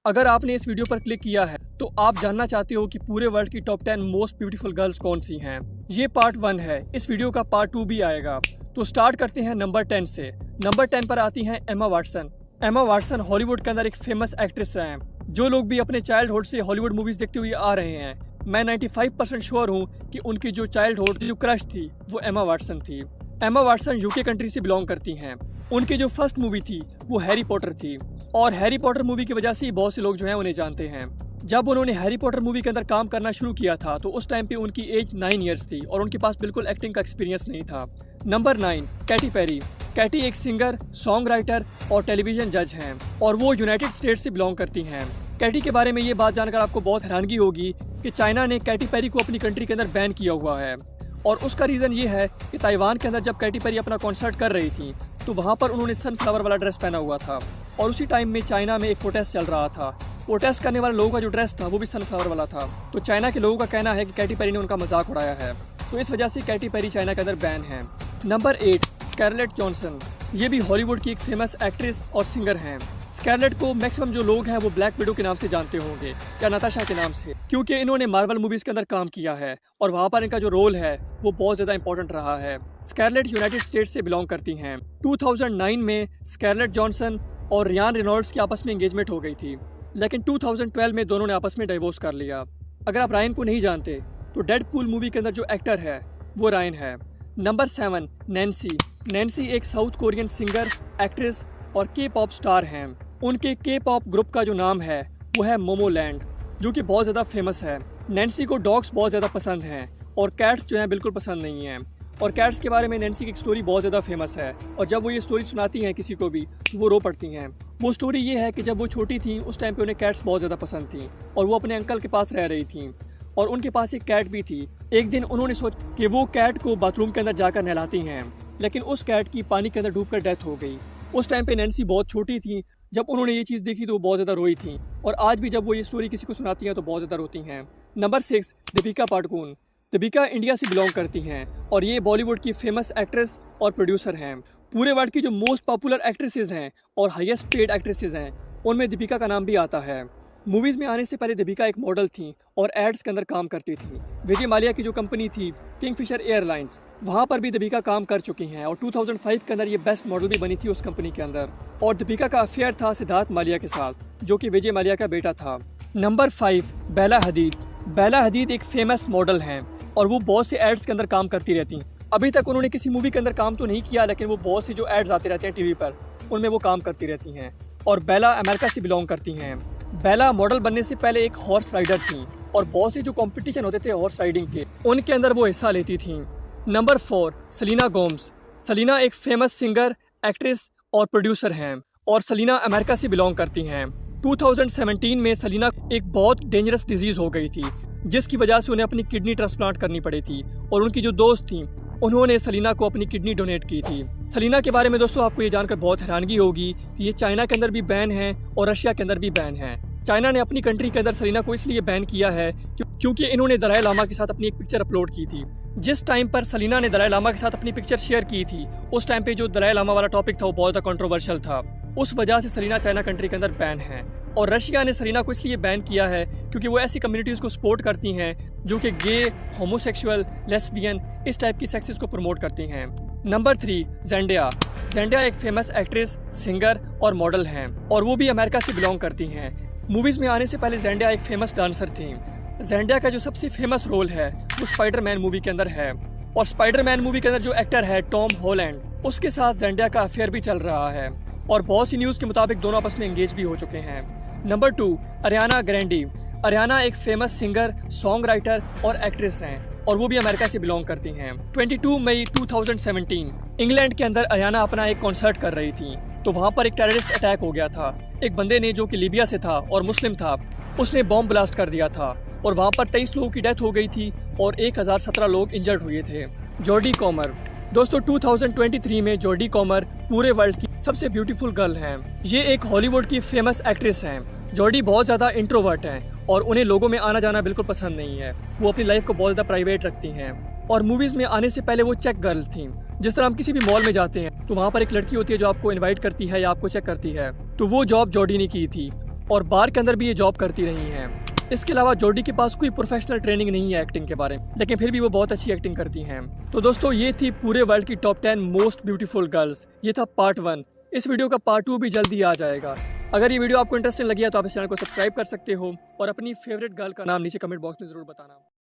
अगर आपने इस वीडियो पर क्लिक किया है तो आप जानना चाहते हो कि पूरे वर्ल्ड की टॉप 10 मोस्ट ब्यूटीफुल गर्ल्स कौन सी हैं। ये पार्ट 1 है, इस वीडियो का पार्ट 2 भी आएगा। तो स्टार्ट करते हैं नंबर 10 से। नंबर 10 पर आती हैं एमा वाटसन। एमा वाटसन हॉलीवुड के अंदर एक फेमस एक्ट्रेस हैं। जो लोग भी अपने चाइल्डहुड से हॉलीवुड मूवीज देखते हुए आ रहे हैं, मैं 95% श्योर हूँ कि उनकी जो चाइल्डहुड जो क्रश थी वो एमा वाटसन थी। एमा वाटसन यूके कंट्री से बिलोंग करती हैं। उनकी जो फर्स्ट मूवी थी वो हैरी पॉटर थी और हैरी पॉटर मूवी की वजह से ही बहुत से लोग जो हैं उन्हें जानते हैं। जब उन्होंने हैरी पॉटर मूवी के अंदर काम करना शुरू किया था तो उस टाइम पे उनकी एज 9 इयर्स थी और उनके पास बिल्कुल एक्टिंग का एक्सपीरियंस नहीं था। Number 9 Katy Perry. कैटी एक सिंगर, सॉन्ग राइटर और टेलीविजन जज हैं और वो यूनाइटेड स्टेट्स से बिलोंग करती हैं। कैटी के बारे में ये बात जानकर आपको बहुत हैरानगी होगी कि चाइना ने कैटी पेरी को अपनी कंट्री के अंदर बैन किया हुआ है और उसका रीज़न ये है कि ताइवान के अंदर जब कैटी पेरी अपना कॉन्सर्ट कर रही थी तो वहाँ पर उन्होंने सनफ्लावर वाला ड्रेस पहना हुआ था और उसी टाइम में चाइना में एक प्रोटेस्ट चल रहा था। प्रोटेस्ट करने वाले लोगों का जो ड्रेस था वो भी सनफ्लावर वाला था। तो चाइना के लोगों का कहना है कि कैटी पेरी ने उनका मजाक उड़ाया है, तो इस वजह से कैटी पेरी चाइना के अंदर बैन है। Number 8 Scarlett Johansson. ये भी हॉलीवुड की एक फेमस एक्ट्रेस और सिंगर हैं। स्कारलेट को मैक्सिमम जो लोग हैं वो ब्लैक विडो के नाम से जानते होंगे या नताशा के नाम से, क्योंकि इन्होंने मार्वल मूवीज के अंदर काम किया है और वहाँ पर इनका जो रोल है वो बहुत ज़्यादा इंपॉर्टेंट रहा है। स्कारलेट यूनाइटेड स्टेट्स से बिलोंग करती हैं। 2009 में स्कारलेट जॉनसन और रियान रेनॉल्ड्स की आपस में एंगेजमेंट हो गई थी, लेकिन 2012 में दोनों ने आपस में डाइवोर्स कर लिया। अगर आप रायन को नहीं जानते तो डेडपूल मूवी के अंदर जो एक्टर है वो रायन है। Number 7 Nancy. नैन्सी एक साउथ कोरियन सिंगर, एक्ट्रेस और के पॉप स्टार हैं। उनके के पॉप ग्रुप का जो नाम है वो है मोमोलैंड, जो कि बहुत ज़्यादा फेमस है। नैन्सी को डॉग्स बहुत ज़्यादा पसंद हैं और कैट्स जो हैं बिल्कुल पसंद नहीं हैं। और कैट्स के बारे में नैन्सी की एक स्टोरी बहुत ज़्यादा फेमस है और जब वो ये स्टोरी सुनाती हैं किसी को भी तो वो रो पड़ती हैं। वो स्टोरी ये है कि जब वो छोटी थी उस टाइम पे उन्हें कैट्स बहुत ज़्यादा पसंद थी और वो अपने अंकल के पास रह रही थी और उनके पास एक कैट भी थी। एक दिन उन्होंने सोचा कि वो कैट को बाथरूम के अंदर जाकर नहलाती हैं, लेकिन उस कैट की पानी के अंदर डूबकर डेथ हो गई। उस टाइम पे नैन्सी बहुत छोटी थी। जब उन्होंने ये चीज़ देखी तो वो बहुत ज़्यादा रोई थी और आज भी जब वो ये स्टोरी किसी को सुनाती हैं तो बहुत ज़्यादा रोती हैं। नंबर 6 दीपिका पादुकोण। दीपिका इंडिया से बिलोंग करती हैं और ये बॉलीवुड की फेमस एक्ट्रेस और प्रोड्यूसर हैं। पूरे वर्ल्ड की जो मोस्ट पॉपुलर एक्ट्रेसेस हैं और हाईएस्ट पेड एक्ट्रेसेस हैं उनमें दीपिका का नाम भी आता है। मूवीज़ में आने से पहले दीपिका एक मॉडल थी और एड्स के अंदर काम करती थी। विजय माल्या की जो कंपनी थी किंगफिशर एयरलाइंस, वहाँ पर भी दीपिका काम कर चुकी हैं और 2005 के अंदर ये बेस्ट मॉडल भी बनी थी उस कंपनी के अंदर। और दीपिका का अफेयर था सिद्धार्थ माल्या के साथ, जो कि विजय माल्या का बेटा था। नंबर 5 बेला हदीद। बेला हदीद एक फेमस मॉडल हैं और वो बहुत से एड्स के अंदर काम करती रहती हैं। अभी तक उन्होंने किसी मूवी के अंदर काम तो नहीं किया, लेकिन वो बहुत सी जो एड्स आते रहते हैं टीवी पर उनमें वो काम करती रहती हैं। और बेला अमेरिका से बिलोंग करती हैं। बेला मॉडल बनने से पहले एक हॉर्स राइडर थी और बहुत से जो कंपटीशन होते थे हॉर्स राइडिंग के उनके अंदर वो हिस्सा लेती थी। Number 4 Selena Gomez. सेलिना एक फेमस सिंगर, एक्ट्रेस और प्रोड्यूसर हैं और सेलिना अमेरिका से बिलोंग करती हैं। 2017 में सेलिना एक बहुत डेंजरस डिजीज हो गई थी जिसकी वजह से उन्हें अपनी किडनी ट्रांसप्लांट करनी पड़ी थी और उनकी जो दोस्त थी उन्होंने सेलिना को अपनी किडनी डोनेट की थी। सेलिना के बारे में दोस्तों आपको ये जानकर बहुत हैरानगी होगी कि ये चाइना के अंदर भी बैन है और रशिया के अंदर भी बैन है। चाइना ने अपनी कंट्री के अंदर सेलिना को इसलिए बैन किया है क्योंकि इन्होंने दलाई लामा के साथ अपनी एक पिक्चर अपलोड की थी। जिस टाइम पर सेलिना ने दलाई लामा के साथ अपनी पिक्चर शेयर की थी उस टाइम पे जो दलाई लामा वाला टॉपिक था वो बहुत ज़्यादा कंट्रोवर्शियल था। उस वजह से सेलिना चाइना कंट्री के अंदर बैन है। और रशिया ने सेलिना को इसलिए बैन किया है क्योंकि वो ऐसी कम्युनिटीज़ को सपोर्ट करती हैं जो कि गे, होमोसेक्सुअल, लेस्बियन इस टाइप की सेक्सेस को प्रमोट करती हैं। नंबर 3 जेंडिया। जेंडिया एक फेमस एक्ट्रेस, सिंगर और मॉडल हैं और वो भी अमेरिका से बिलोंग करती हैं। मूवीज़ में आने से पहले जेंडिया एक फेमस डांसर थी। जेंडिया का जो सबसे फेमस रोल है वो स्पाइडरमैन मूवी के अंदर है और स्पाइडरमैन मूवी के अंदर जो एक्टर है टॉम हॉलैंड, उसके साथ जेंडिया का अफेयर भी चल रहा है और बहुत सी न्यूज़ के मुताबिक दोनों आपस में एंगेज भी हो चुके हैं। Number 2 Ariana Grande. अरियाना एक फेमस सिंगर, सॉन्ग राइटर और एक्ट्रेस हैं और वो भी अमेरिका से बिलोंग करती हैं। 22 मई 2017 इंग्लैंड के अंदर अरियाना अपना एक कॉन्सर्ट कर रही थी तो वहाँ पर एक टेररिस्ट अटैक हो गया था। एक बंदे ने जो कि लीबिया से था और मुस्लिम था, उसने बॉम्ब ब्लास्ट कर दिया था और वहाँ पर 23 लोगों की डेथ हो गई थी और 1017 लोग इंजर्ड हुए थे। Jodie Comer. दोस्तों 2023 में जॉडी कॉमर पूरे वर्ल्ड की सबसे ब्यूटीफुल गर्ल हैं। ये एक हॉलीवुड की फेमस एक्ट्रेस हैं। जॉडी बहुत ज़्यादा इंट्रोवर्ट हैं और उन्हें लोगों में आना जाना बिल्कुल पसंद नहीं है। वो अपनी लाइफ को बहुत ज़्यादा प्राइवेट रखती हैं और मूवीज़ में आने से पहले वो चेक गर्ल थी। जिस तरह हम किसी भी मॉल में जाते हैं तो वहाँ पर एक लड़की होती है जो आपको इन्वाइट करती है या आपको चेक करती है, तो वो जॉब जॉडी ने की थी और बार के अंदर भी ये जॉब करती रही हैं। इसके अलावा जोडी के पास कोई प्रोफेशनल ट्रेनिंग नहीं है एक्टिंग के बारे में, लेकिन फिर भी वो बहुत अच्छी एक्टिंग करती हैं। तो दोस्तों ये थी पूरे वर्ल्ड की टॉप 10 मोस्ट ब्यूटीफुल गर्ल्स। ये था पार्ट 1। इस वीडियो का पार्ट 2 भी जल्दी आ जाएगा। अगर ये वीडियो आपको इंटरेस्टिंग लगी है तो आप इस चैनल को सब्सक्राइब कर सकते हो और अपनी फेवरेट गर्ल का नाम नीचे कमेंट बॉक्स में जरूर बताना।